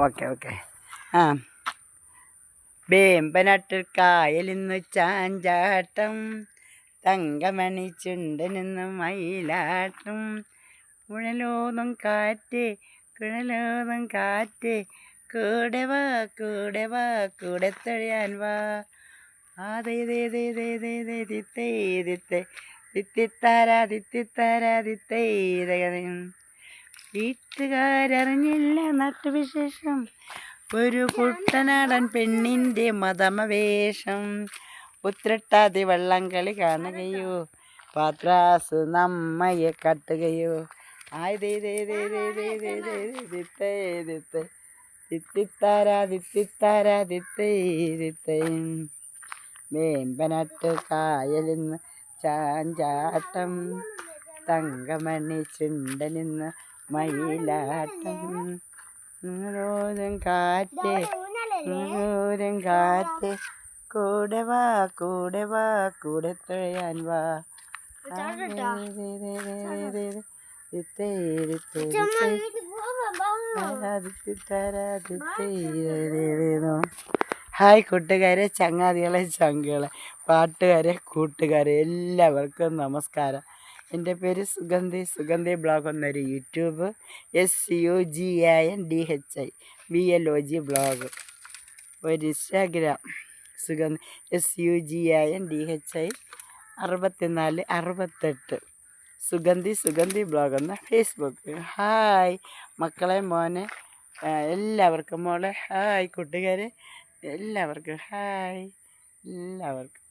Okay okay. ആ വേമ്പനാട്ടിൽ കായലിന്നു ചാഞ്ചാട്ടം, തങ്കമണി ചുണ്ടനിന്ന് മയിലാട്ടം. കുഴലോതും കാറ്റ് കുഴലോതും കാറ്റ്, കൂടെ വാ കൂടെ വാ കൂടെ തൊഴയാൻ വാ. വീട്ടുകാരറിഞ്ഞില്ല നാട്ടുവിശേഷം, ഒരു കുട്ടനാടൻ പെണ്ണിൻ്റെ മതമവേഷം. ഉത്രട്ടാതി വള്ളംകളി കാണുകയോ, പാത്രാസ് നമ്മയെ കട്ടുകയോ. വേമ്പനാട്ട് കായലിന്ന് ചാഞ്ചാട്ടം, തങ്കമണി ചുണ്ടനിന്ന് മയിലാട്ടം. കാറ്റ് കാറ്റ്, കൂടെ വാ കൂടെ വാ കൂടെ തൊഴയാൻ വാ. ഹായ് കൂട്ടുകാരെ, ചങ്ങാതികളെ, ചങ്കുകളെ, പാട്ടുകാരെ, കൂട്ടുകാരെ, എല്ലാവർക്കും നമസ്കാരം. എൻ്റെ പേര് സുഗന്ധി ബ്ലോഗ് എന്നൊരു യൂട്യൂബ്, SUGANDHI ബ്ലോഗ്, ഒരു ഇൻസ്റ്റാഗ്രാം SUGANDHI 6468 സുഗന്ധി ബ്ലോഗ് എന്ന ഫേസ്ബുക്ക്. ഹായ് മക്കളെ, മോനെ, എല്ലാവർക്കും, മോളെ ഹായ്, കൂട്ടുകാരെ എല്ലാവർക്കും ഹായ്, എല്ലാവർക്കും.